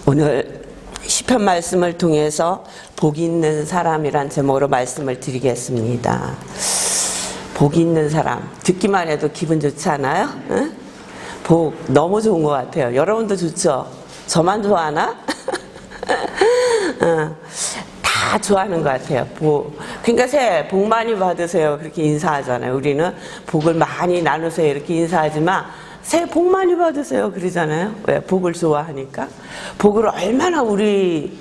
오늘 시편 말씀을 통해서 복이 있는 사람이란 제목으로 말씀을 드리겠습니다. 복이 있는 사람, 듣기만 해도 기분 좋지 않아요? 응? 복 너무 좋은 것 같아요. 여러분도 좋죠? 저만 좋아하나? 다 좋아하는 것 같아요. 그러니까 새해 복 많이 받으세요 그렇게 인사하잖아요. 우리는 복을 많이 나누세요 이렇게 인사하지만 새해 복 많이 받으세요 그러잖아요. 왜? 복을 좋아하니까. 복을 얼마나 우리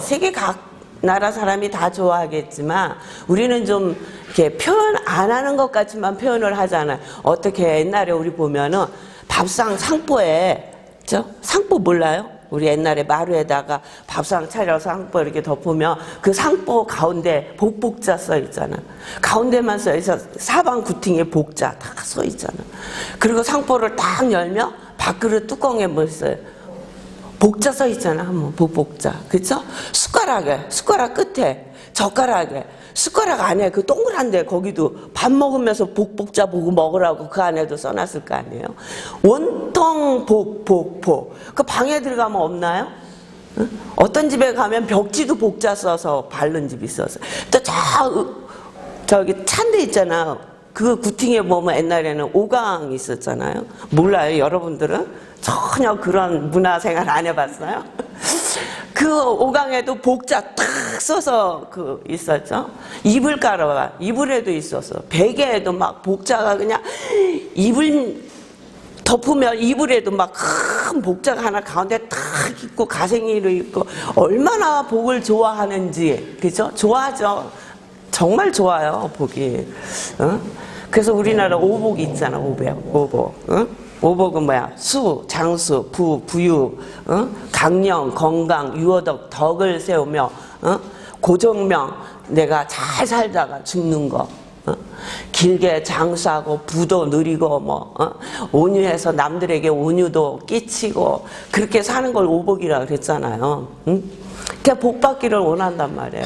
세계 각 나라 사람이 다 좋아하겠지만 우리는 좀 이렇게 표현 안 하는 것 같지만 표현을 하잖아요. 어떻게 옛날에 우리 보면은 밥상 상포에 상포 몰라요? 우리 옛날에 마루에다가 밥상 차려서 상포 이렇게 덮으면 그 상포 가운데 복복자 써 있잖아. 가운데만 써 있어. 사방 구팅에 복자 다 써 있잖아. 그리고 상포를 딱 열면 밥그릇 뚜껑에 뭐 있어요? 복자 써 있잖아. 한번 복복자. 그쵸? 숟가락 끝에, 젓가락에, 숟가락 안에 그 동그란데 거기도 밥 먹으면서 복복자 보고 먹으라고 그 안에도 써놨을 거 아니에요. 원통 복. 그 방에 들어가면 없나요? 응? 어떤 집에 가면 벽지도 복자 써서 바른 집이 있어서. 또 저기 찬데 있잖아. 그 구팅에 보면 옛날에는 오강 있었잖아요. 몰라요, 여러분들은? 전혀 그런 문화생활 안 해봤어요? 그 오강에도 복자 탁 써서 있었죠. 이불 깔아봐. 이불에도 있었어. 베개에도 막 복자가 그냥 이불 덮으면 이불에도 막 큰 복자가 하나 가운데 탁 있고 가생이로 있고 얼마나 복을 좋아하는지. 그죠? 좋아하죠. 정말 좋아요, 복이. 응? 그래서 우리나라 오복이 있잖아, 오복. 응? 오복은 뭐야? 수, 장수, 부유, 강령, 건강, 유어덕, 덕을 세우며, 고정명, 내가 잘 살다가 죽는 거, 길게 장수하고 부도 누리고 온유해서 남들에게 온유도 끼치고 그렇게 사는 걸 오복이라고 그랬잖아요. 그냥 복 받기를 원한단 말이에요.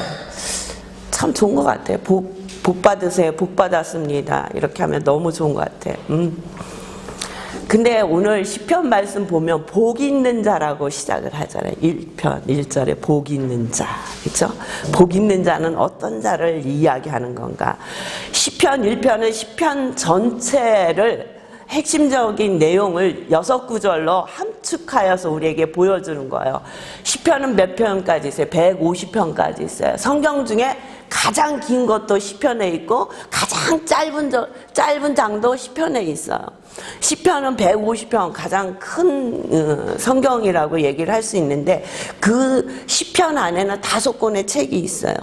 참 좋은 것 같아. 복 받으세요. 복 받았습니다. 이렇게 하면 너무 좋은 것 같아. 근데 오늘 시편 말씀 보면 복 있는 자라고 시작을 하잖아요. 1편 1절에 복 있는 자, 그렇죠? 복 있는 자는 어떤 자를 이야기하는 건가? 시편 1편은 시편 전체를 핵심적인 내용을 6구절로 함축하여서 우리에게 보여주는 거예요. 시편은 몇 편까지 있어요? 150편까지 있어요. 성경 중에 가장 긴 것도 시편에 있고 가장 짧은 장도 시편에 있어요. 시편은 150편 가장 큰 성경이라고 얘기를 할 수 있는데 그 시편 안에는 5권의 책이 있어요.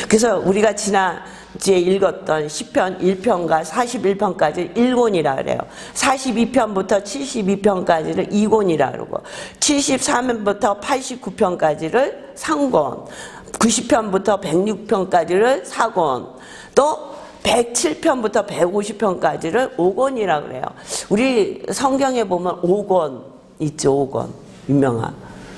그래서 우리가 지난주에 읽었던 시편 1편과 41편까지 1권이라 그래요. 42편부터 72편까지를 2권이라 그러고 74편부터 89편까지를 3권, 90편부터 106편까지를 4권, 또 107편부터 150편까지를 5권이라고 그래요. 우리 성경에 보면 5권 있죠. 5권 유명한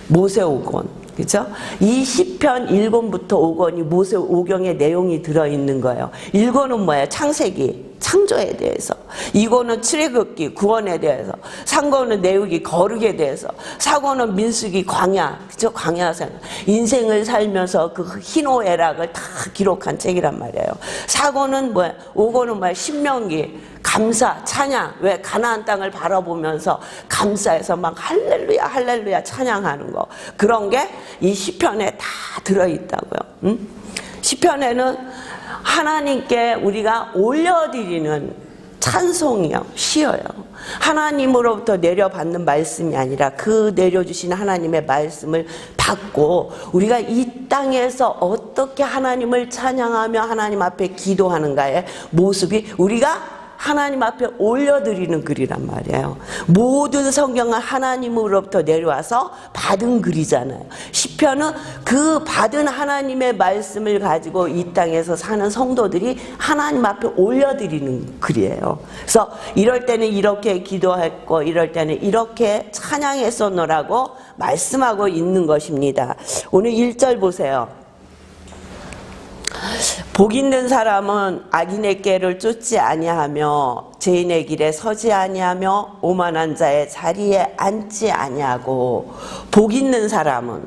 모세 5권, 그렇죠? 이 시편 1권부터 5권이 모세 오경의 내용이 들어있는 거예요. 1권은 뭐예요? 창세기, 창조에 대해서. 2권은 출애굽기, 구원에 대해서. 3권은 내후기, 거룩에 대해서. 4권은 민수기, 광야, 그죠? 광야 생활. 인생을 살면서 그 희노애락을 다 기록한 책이란 말이에요. 4권은 뭐야? 5권은 뭐야? 신명기, 감사, 찬양. 왜? 가나안 땅을 바라보면서 감사해서 막 할렐루야, 할렐루야 찬양하는 거. 그런 게 이 시편에 다 들어있다고요. 시편에는 하나님께 우리가 올려드리는 찬송이요, 시여요. 하나님으로부터 내려받는 말씀이 아니라 그 내려주신 하나님의 말씀을 받고 우리가 이 땅에서 어떻게 하나님을 찬양하며 하나님 앞에 기도하는가의 모습이 우리가 하나님 앞에 올려드리는 글이란 말이에요. 모든 성경은 하나님으로부터 내려와서 받은 글이잖아요. 시편은 그 받은 하나님의 말씀을 가지고 이 땅에서 사는 성도들이 하나님 앞에 올려드리는 글이에요. 그래서 이럴 때는 이렇게 기도했고 이럴 때는 이렇게 찬양했었노라고 말씀하고 있는 것입니다. 오늘 1절 보세요. 복 있는 사람은 악인의 꾀를 쫓지 아니하며 죄인의 길에 서지 아니하며 오만한 자의 자리에 앉지 아니하고. 복 있는 사람은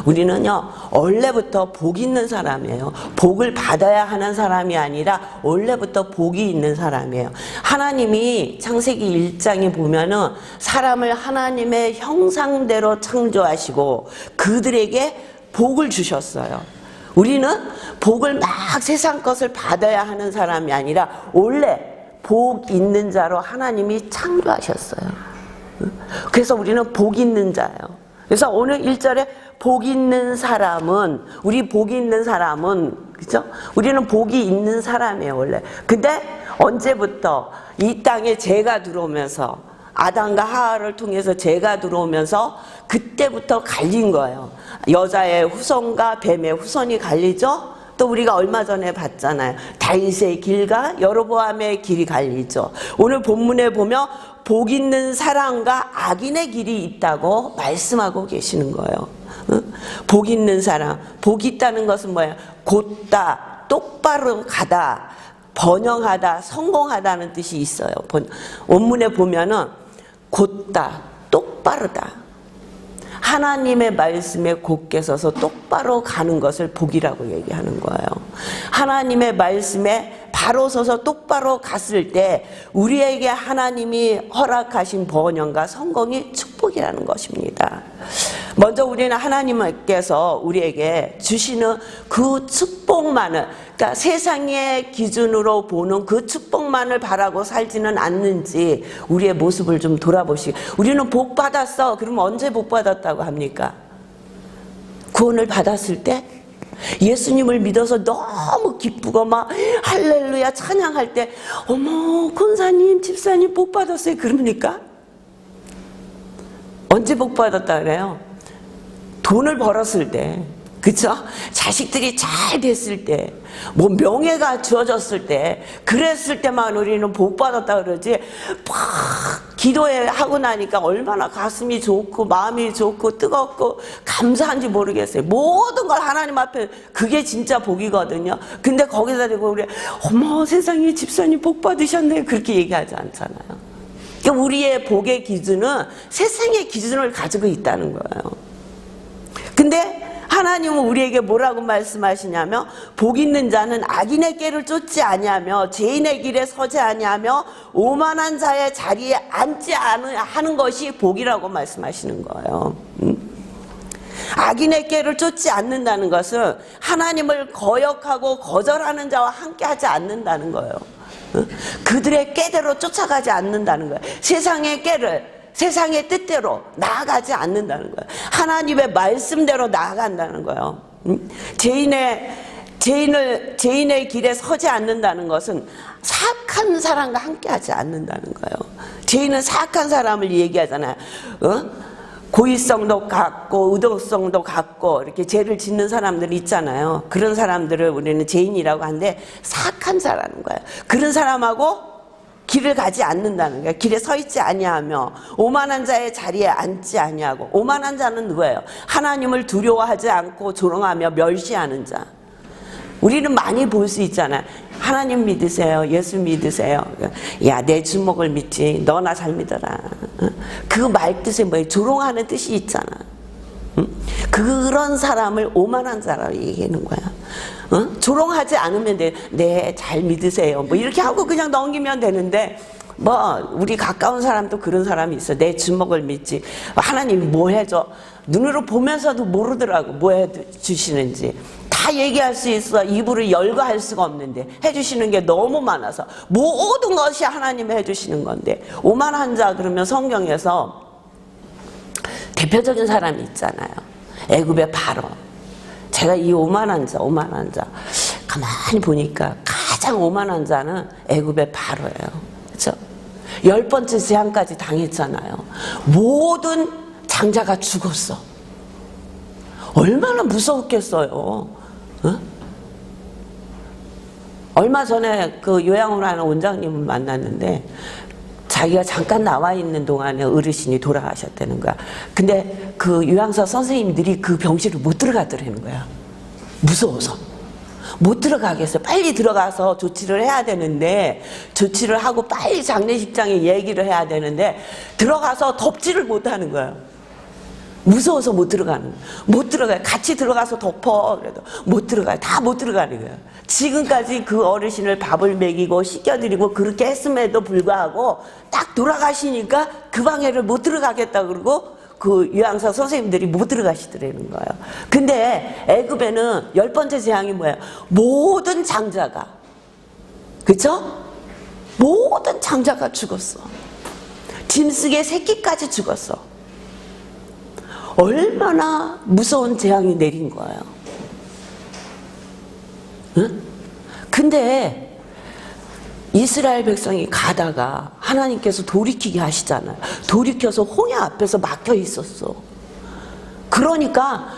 우리는요 원래부터 복 있는 사람이에요. 복을 받아야 하는 사람이 아니라 원래부터 복이 있는 사람이에요. 하나님이 창세기 1장에 보면은 사람을 하나님의 형상대로 창조하시고 그들에게 복을 주셨어요. 우리는 복을 막 세상 것을 받아야 하는 사람이 아니라 원래 복 있는 자로 하나님이 창조하셨어요. 그래서 우리는 복 있는 자예요. 그래서 오늘 1절에 복 있는 사람은, 우리 복 있는 사람은, 그죠? 우리는 복이 있는 사람이에요, 원래. 근데 언제부터 이 땅에 죄가 들어오면서, 아담과 하와를 통해서 죄가 들어오면서 그때부터 갈린 거예요. 여자의 후손과 뱀의 후손이 갈리죠? 또 우리가 얼마 전에 봤잖아요. 다윗의 길과 여로보암의 길이 갈리죠. 오늘 본문에 보면 복 있는 사람과 악인의 길이 있다고 말씀하고 계시는 거예요. 복 있는 사람, 복 있다는 것은 뭐예요? 곧다, 똑바로 가다, 번영하다, 성공하다는 뜻이 있어요. 원문에 보면은 곧다, 똑바르다, 하나님의 말씀에 곧게 서서 똑바로 가는 것을 복이라고 얘기하는 거예요. 하나님의 말씀에 바로 서서 똑바로 갔을 때 우리에게 하나님이 허락하신 번영과 성공이 축복이라는 것입니다. 먼저 우리는 하나님께서 우리에게 주시는 그 축복만을, 그러니까 세상의 기준으로 보는 그 축복만을 바라고 살지는 않는지 우리의 모습을 좀 돌아보시고, 우리는 복 받았어. 그러면 언제 복 받았다고 합니까? 구원을 받았을 때? 예수님을 믿어서 너무 기쁘고 막 할렐루야 찬양할 때 어머 권사님 집사님 복 받았어요 그럽니까? 언제 복 받았다 그래요? 돈을 벌었을 때, 그쵸? 자식들이 잘 됐을 때, 뭐 명예가 주어졌을 때, 그랬을 때만 우리는 복 받았다 그러지, 막 기도하고 나니까 얼마나 가슴이 좋고 마음이 좋고 뜨겁고 감사한지 모르겠어요. 모든 걸 하나님 앞에, 그게 진짜 복이거든요. 근데 거기다 대고 우리 어머 세상에 집사님 복 받으셨네 그렇게 얘기하지 않잖아요. 그러니까 우리의 복의 기준은 세상의 기준을 가지고 있다는 거예요. 근데 하나님은 우리에게 뭐라고 말씀하시냐면 복 있는 자는 악인의 꾀를 쫓지 아니하며 죄인의 길에 서지 아니하며 오만한 자의 자리에 앉지 하는 것이 복이라고 말씀하시는 거예요. 악인의 꾀를 쫓지 않는다는 것은 하나님을 거역하고 거절하는 자와 함께하지 않는다는 거예요. 그들의 꾀대로 쫓아가지 않는다는 거예요. 세상의 꾀를, 세상의 뜻대로 나아가지 않는다는 거예요. 하나님의 말씀대로 나아간다는 거예요. 죄인의 길에 서지 않는다는 것은 사악한 사람과 함께하지 않는다는 거예요. 죄인은 사악한 사람을 얘기하잖아요. 고의성도 갖고 의도성도 갖고 이렇게 죄를 짓는 사람들이 있잖아요. 그런 사람들을 우리는 죄인이라고 하는데 사악한 사람인 거예요. 그런 사람하고 길을 가지 않는다는 거예요. 길에 서 있지 아니하며 오만한 자의 자리에 앉지 아니하고. 오만한 자는 누구예요? 하나님을 두려워하지 않고 조롱하며 멸시하는 자. 우리는 많이 볼 수 있잖아요. 하나님 믿으세요. 예수 믿으세요. 야, 내 주먹을 믿지. 너나 잘 믿어라. 그 말 뜻이 뭐예요? 조롱하는 뜻이 있잖아. 그런 사람을 오만한 자라고 얘기하는 거야. 조롱하지 않으면 돼. 네, 잘 믿으세요. 뭐 이렇게 하고 그냥 넘기면 되는데, 뭐 우리 가까운 사람도 그런 사람이 있어. 내 주먹을 믿지. 하나님이 뭐 해줘? 눈으로 보면서도 모르더라고. 뭐 해주시는지. 다 얘기할 수 있어. 입으로 열고 할 수가 없는데 해주시는 게 너무 많아서 모든 것이 하나님이 해주시는 건데. 오만한 자 그러면 성경에서 대표적인 사람이 있잖아요. 애굽의 바로. 제가 이 오만한 자 가만히 보니까 가장 오만한 자는 애굽의 바로예요. 그렇죠? 10번째 재앙까지 당했잖아요. 모든 장자가 죽었어. 얼마나 무서웠겠어요. 얼마 전에 그 요양원 하는 원장님을 만났는데 자기가 잠깐 나와 있는 동안에 어르신이 돌아가셨다는 거야. 근데 그 요양사 선생님들이 그 병실을 못 들어가더라는 거야. 무서워서. 못 들어가겠어요. 빨리 들어가서 조치를 해야 되는데, 조치를 하고 빨리 장례식장에 얘기를 해야 되는데, 들어가서 덮지를 못하는 거예요. 무서워서 못 들어가는 거예요. 못 들어가요. 같이 들어가서 덮어. 그래도 못 들어가요. 다 못 들어가는 거예요. 지금까지 그 어르신을 밥을 먹이고 씻겨드리고 그렇게 했음에도 불구하고 딱 돌아가시니까 그 방에를 못 들어가겠다 그러고 그 요양사 선생님들이 못 들어가시더라는 거예요. 근데 애굽에는 10번째 재앙이 뭐예요? 모든 장자가, 그쵸? 모든 장자가 죽었어. 짐승의 새끼까지 죽었어. 얼마나 무서운 재앙이 내린 거예요. 응? 근데 이스라엘 백성이 가다가 하나님께서 돌이키게 하시잖아요. 돌이켜서 홍해 앞에서 막혀 있었어. 그러니까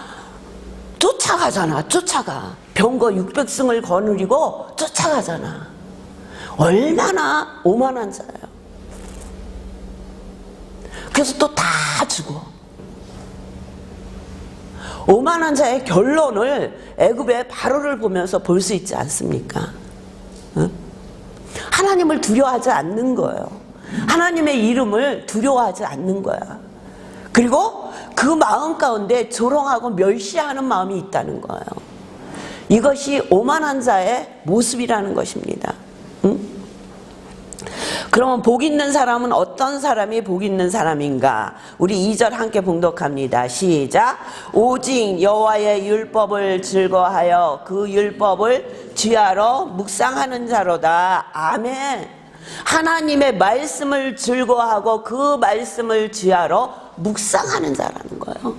쫓아가잖아. 쫓아가. 병거 600승을 거느리고 쫓아가잖아. 얼마나 오만한 자예요. 그래서 또 다 죽어. 오만한 자의 결론을 애굽의 바로를 보면서 볼 수 있지 않습니까? 응? 하나님을 두려워하지 않는 거예요. 하나님의 이름을 두려워하지 않는 거야. 그리고 그 마음 가운데 조롱하고 멸시하는 마음이 있다는 거예요. 이것이 오만한 자의 모습이라는 것입니다. 응? 그러면 복 있는 사람은 어떤 사람이 복 있는 사람인가? 우리 2절 함께 봉독합니다. 시작. 오직 여호와의 율법을 즐거워하여 그 율법을 쥐하러 묵상하는 자로다. 아멘. 하나님의 말씀을 즐거워하고 그 말씀을 쥐하러 묵상하는 자라는 거예요.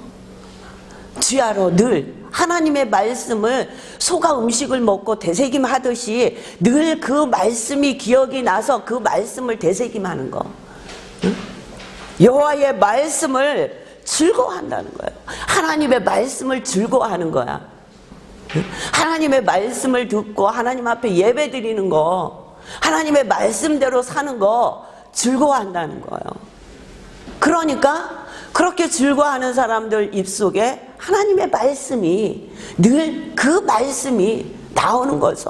쥐하러 늘 하나님의 말씀을 소가 음식을 먹고 되새김하듯이 늘 그 말씀이 기억이 나서 그 말씀을 되새김하는 거. 응? 여호와의 말씀을 즐거워한다는 거예요. 하나님의 말씀을 즐거워하는 거야. 응? 하나님의 말씀을 듣고 하나님 앞에 예배 드리는 거, 하나님의 말씀대로 사는 거 즐거워한다는 거예요. 그러니까 그렇게 즐거워하는 사람들 입속에 하나님의 말씀이 늘 그 말씀이 나오는 거죠.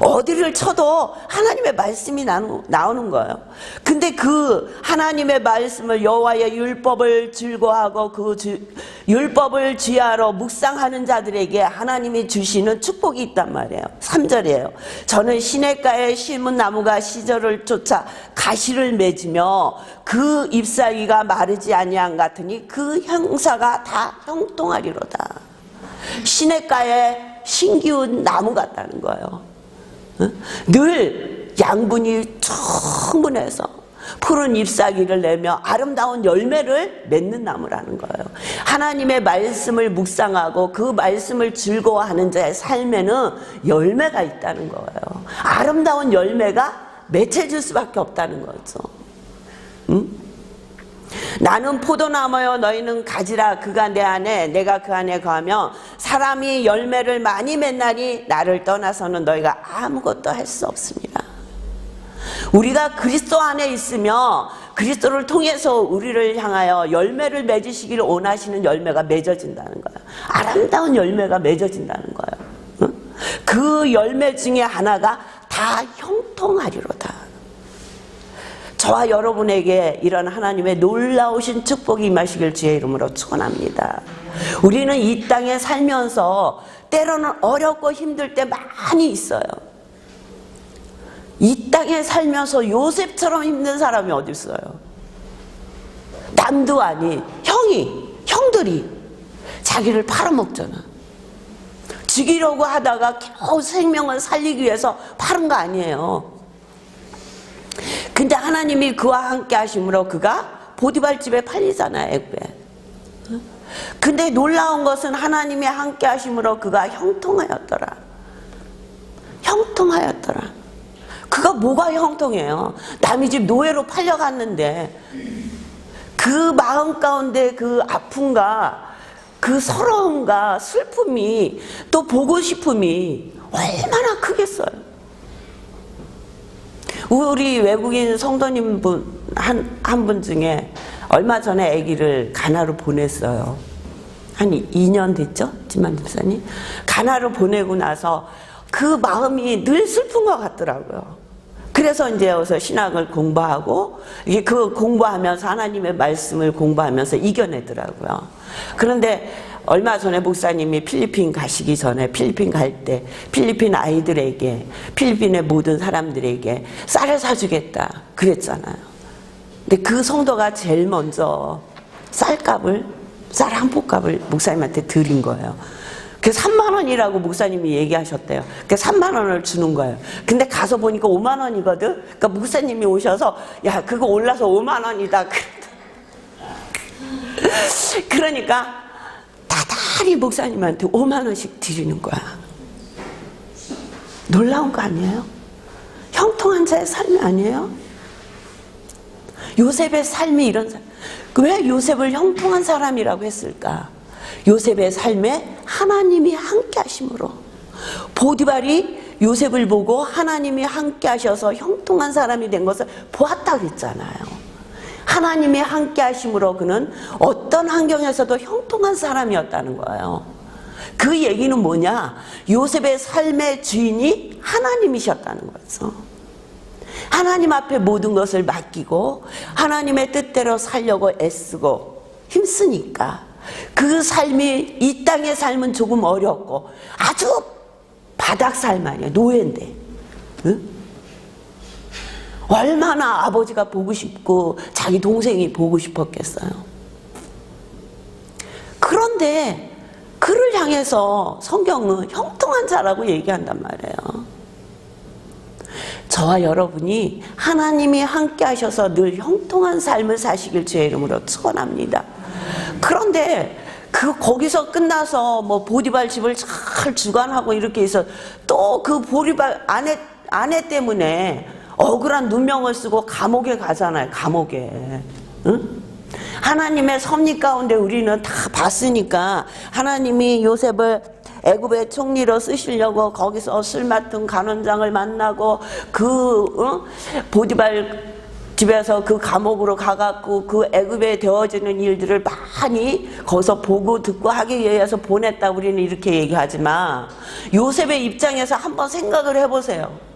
어디를 쳐도 하나님의 말씀이 나오는 거예요. 근데 그 하나님의 말씀을 여호와의 율법을 즐거워하고 그 율법을 쥐하러 묵상하는 자들에게 하나님이 주시는 축복이 있단 말이에요. 3절이에요. 저는 시냇가에 심은 나무가 시절을 쫓아 가시를 맺으며 그 잎사귀가 마르지 아니한 같으니 그 형사가 다 형통하리로다. 시냇가에 신기운 나무 같다는 거예요. 늘 양분이 충분해서 푸른 잎사귀를 내며 아름다운 열매를 맺는 나무라는 거예요. 하나님의 말씀을 묵상하고 그 말씀을 즐거워하는 자의 삶에는 열매가 있다는 거예요. 아름다운 열매가 맺혀질 수밖에 없다는 거죠. 응? 나는 포도나무여 너희는 가지라. 그가 내 안에 내가 그 안에 거하며 사람이 열매를 많이 맺나니 나를 떠나서는 너희가 아무것도 할 수 없습니다. 우리가 그리스도 안에 있으며 그리스도를 통해서 우리를 향하여 열매를 맺으시기를 원하시는 열매가 맺어진다는 거예요. 아름다운 열매가 맺어진다는 거예요. 그 열매 중에 하나가 다 형통하리로다. 저와 여러분에게 이런 하나님의 놀라우신 축복이 임하시길 주의 이름으로 축원합니다. 우리는 이 땅에 살면서 때로는 어렵고 힘들 때 많이 있어요. 이 땅에 살면서 요셉처럼 힘든 사람이 어디 있어요? 남도 아닌 형들이 자기를 팔아먹잖아. 죽이려고 하다가 겨우 생명을 살리기 위해서 팔은 거 아니에요. 근데 하나님이 그와 함께 하심으로 그가 보디발 집에 팔리잖아요, 애굽에. 근데 놀라운 것은 하나님이 함께 하심으로 그가 형통하였더라. 형통하였더라. 그가 뭐가 형통해요? 남의 집 노예로 팔려갔는데 그 마음 가운데 그 아픔과 그 서러움과 슬픔이 또 보고 싶음이 얼마나 크겠어요. 우리 외국인 성도님 한 분 중에 얼마 전에 아기를 가나로 보냈어요. 한 2년 됐죠? 지만 집사님. 가나로 보내고 나서 그 마음이 늘 슬픈 것 같더라고요. 그래서 이제 여기서 신학을 공부하고 이게 그 공부하면서 하나님의 말씀을 공부하면서 이겨내더라고요. 그런데 얼마 전에 목사님이 필리핀 가시기 전에 필리핀 갈 때 필리핀 아이들에게 필리핀의 모든 사람들에게 쌀을 사주겠다 그랬잖아요. 근데 그 성도가 제일 먼저 쌀 한 포값을 목사님한테 드린 거예요. 그 3만 원이라고 목사님이 얘기하셨대요. 그 3만 원을 주는 거예요. 근데 가서 보니까 5만 원이거든. 그러니까 목사님이 오셔서 야 그거 올라서 5만 원이다. 그러니까 다달이 목사님한테 5만 원씩 드리는 거야. 놀라운 거 아니에요? 형통한 자의 삶이 아니에요? 요셉의 삶이 이런 삶. 왜 요셉을 형통한 사람이라고 했을까? 요셉의 삶에 하나님이 함께 하심으로. 보디발이 요셉을 보고 하나님이 함께 하셔서 형통한 사람이 된 것을 보았다 그랬잖아요. 하나님이 함께 하심으로 그는 어떤 환경에서도 형통한 사람이었다는 거예요. 그 얘기는 뭐냐? 요셉의 삶의 주인이 하나님이셨다는 거죠. 하나님 앞에 모든 것을 맡기고 하나님의 뜻대로 살려고 애쓰고 힘쓰니까 그 삶이 이 땅의 삶은 조금 어렵고 아주 바닥 삶 아니에요. 노예인데. 응? 얼마나 아버지가 보고 싶고 자기 동생이 보고 싶었겠어요. 그런데 그를 향해서 성경은 형통한 자라고 얘기한단 말이에요. 저와 여러분이 하나님이 함께 하셔서 늘 형통한 삶을 사시길 주의 이름으로 축원합니다. 그런데 거기서 끝나서 뭐 보디발 집을 잘 주관하고 이렇게 해서 또 그 보디발 아내 때문에 억울한 누명을 쓰고 감옥에 가잖아요. 감옥에. 응? 하나님의 섭리 가운데 우리는 다 봤으니까 하나님이 요셉을 애굽의 총리로 쓰시려고 거기서 술 맡은 간원장을 만나고 보디발 집에서 그 감옥으로 가갖고 그 애굽에 되어지는 일들을 많이 거기서 보고 듣고 하기 위해서 보냈다 우리는 이렇게 얘기하지만 요셉의 입장에서 한번 생각을 해보세요.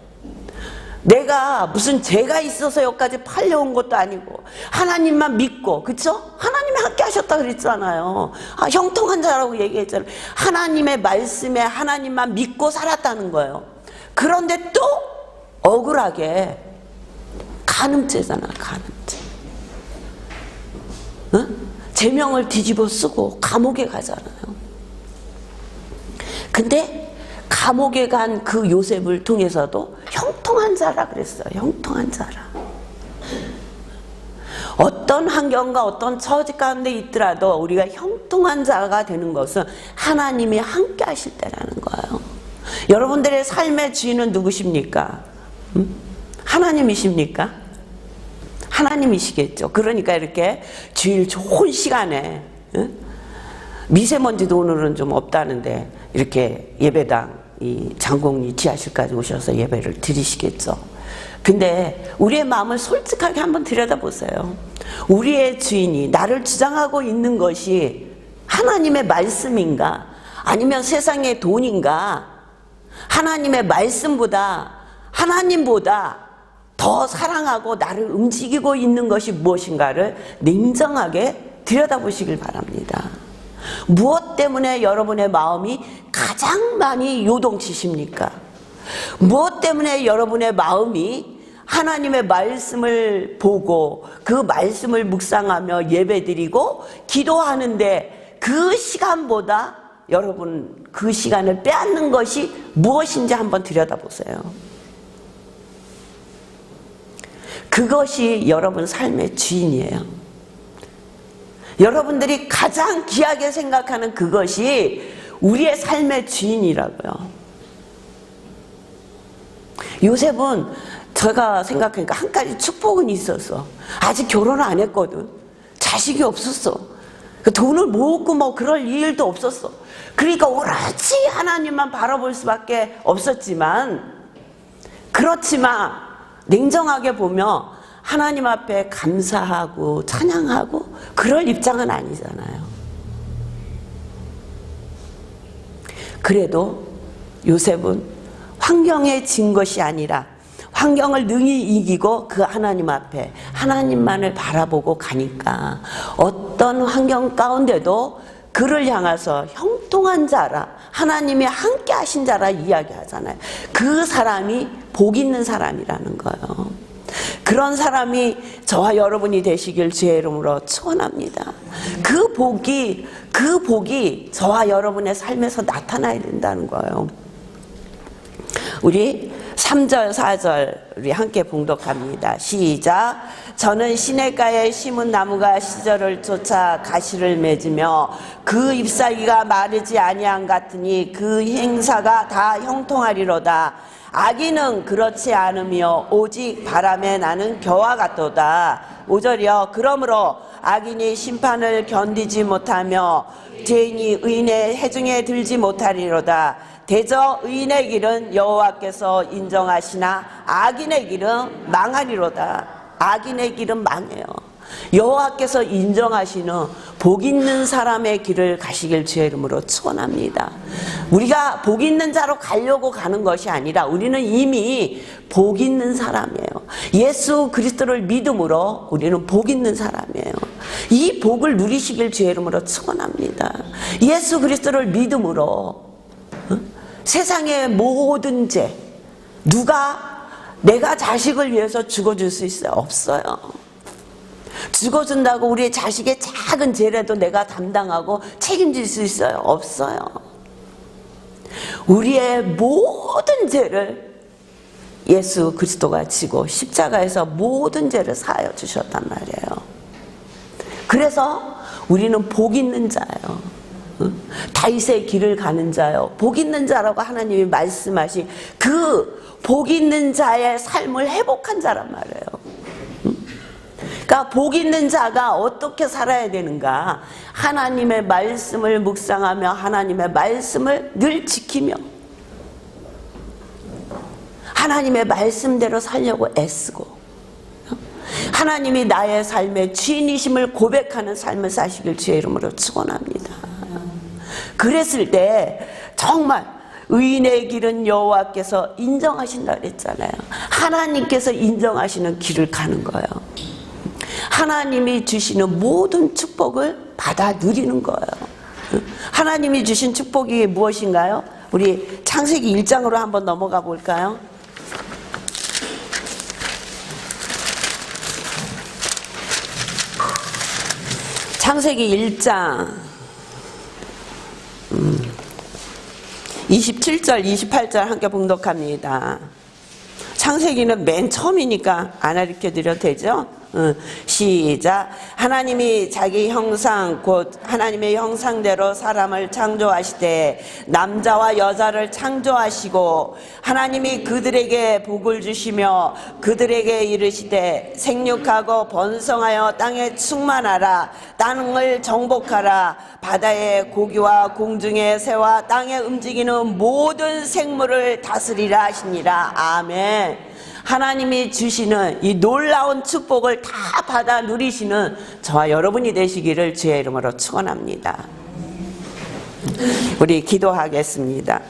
내가 무슨 죄가 있어서 여기까지 팔려온 것도 아니고 하나님만 믿고 그쵸? 하나님이 함께 하셨다 그랬잖아요. 형통한 자라고 얘기했잖아요. 하나님의 말씀에 하나님만 믿고 살았다는 거예요. 그런데 또 억울하게 간음죄잖아. 간음죄. 응? 제명을 뒤집어 쓰고 감옥에 가잖아요. 근데 감옥에 간 그 요셉을 통해서도 형통한 자라 그랬어요. 형통한 자라. 어떤 환경과 어떤 처지 가운데 있더라도 우리가 형통한 자가 되는 것은 하나님이 함께 하실 때라는 거예요. 여러분들의 삶의 주인은 누구십니까? 하나님이십니까? 하나님이시겠죠. 그러니까 이렇게 주일 좋은 시간에 미세먼지도 오늘은 좀 없다는데 이렇게 예배당 이 장공리 지하실까지 오셔서 예배를 드리시겠죠. 근데 우리의 마음을 솔직하게 한번 들여다보세요. 우리의 주인이 나를 주장하고 있는 것이 하나님의 말씀인가? 아니면 세상의 돈인가? 하나님의 말씀보다 하나님보다 더 사랑하고 나를 움직이고 있는 것이 무엇인가를 냉정하게 들여다보시길 바랍니다. 무엇 때문에 여러분의 마음이 가장 많이 요동치십니까? 무엇 때문에 여러분의 마음이 하나님의 말씀을 보고 그 말씀을 묵상하며 예배드리고 기도하는데 그 시간보다 여러분 그 시간을 빼앗는 것이 무엇인지 한번 들여다보세요. 그것이 여러분 삶의 주인이에요. 여러분들이 가장 귀하게 생각하는 그것이 우리의 삶의 주인이라고요. 요셉은 제가 생각하니까 한 가지 축복은 있었어. 아직 결혼을 안 했거든. 자식이 없었어. 돈을 모으고 뭐 그럴 일도 없었어. 그러니까 오로지 하나님만 바라볼 수밖에 없었지만 그렇지만 냉정하게 보면 하나님 앞에 감사하고 찬양하고 그럴 입장은 아니잖아요. 그래도 요셉은 환경에 진 것이 아니라 환경을 능히 이기고 그 하나님 앞에 하나님만을 바라보고 가니까 어떤 환경 가운데도 그를 향해서 형통한 자라, 하나님이 함께 하신 자라 이야기하잖아요. 그 사람이 복 있는 사람이라는 거예요. 그런 사람이 저와 여러분이 되시길 주의 이름으로 축원합니다. 그 복이 저와 여러분의 삶에서 나타나야 된다는 거예요. 우리 3절 4절 우리 함께 봉독합니다. 시작. 저는 시냇가에 심은 나무가 시절을 쫓아 가시를 맺으며 그 잎사귀가 마르지 아니한 같으니 그 행사가 다 형통하리로다. 악인은 그렇지 않으며 오직 바람에 나는 겨와 같도다. 5절이요. 그러므로 악인이 심판을 견디지 못하며 죄인이 의인의 해중에 들지 못하리로다. 대저 의인의 길은 여호와께서 인정하시나 악인의 길은 망하리로다. 악인의 길은 망해요. 여호와께서 인정하시는 복 있는 사람의 길을 가시길 주의 이름으로 축원합니다. 우리가 복 있는 자로 가려고 가는 것이 아니라 우리는 이미 복 있는 사람이에요. 예수 그리스도를 믿음으로 우리는 복 있는 사람이에요. 이 복을 누리시길 주의 이름으로 축원합니다. 예수 그리스도를 믿음으로 세상의 모든 죄, 누가 내가 자식을 위해서 죽어줄 수 있어요? 없어요. 죽어준다고 우리의 자식의 작은 죄라도 내가 담당하고 책임질 수 있어요? 없어요. 우리의 모든 죄를 예수 그리스도가 지고 십자가에서 모든 죄를 사하여 주셨단 말이에요. 그래서 우리는 복 있는 자예요. 다윗의 길을 가는 자요. 복 있는 자라고 하나님이 말씀하신 그 복 있는 자의 삶을 회복한 자란 말이에요. 그러니까 복 있는 자가 어떻게 살아야 되는가? 하나님의 말씀을 묵상하며 하나님의 말씀을 늘 지키며 하나님의 말씀대로 살려고 애쓰고 하나님이 나의 삶의 주인이심을 고백하는 삶을 사시길 주의 이름으로 축원합니다. 그랬을 때 정말 의인의 길은 여호와께서 인정하신다 그랬잖아요. 하나님께서 인정하시는 길을 가는 거예요. 하나님이 주시는 모든 축복을 받아 누리는 거예요. 하나님이 주신 축복이 무엇인가요? 우리 창세기 1장으로 한번 넘어가 볼까요? 창세기 1장 27절 28절 함께 봉독합니다. 창세기는 맨 처음이니까 안 가르쳐 드려도 되죠? 시작. 하나님이 자기 형상 곧 하나님의 형상대로 사람을 창조하시되 남자와 여자를 창조하시고 하나님이 그들에게 복을 주시며 그들에게 이르시되 생육하고 번성하여 땅에 충만하라. 땅을 정복하라. 바다의 고기와 공중의 새와 땅에 움직이는 모든 생물을 다스리라 하시니라. 아멘. 하나님이 주시는 이 놀라운 축복을 다 받아 누리시는 저와 여러분이 되시기를 주의 이름으로 축원합니다. 우리 기도하겠습니다.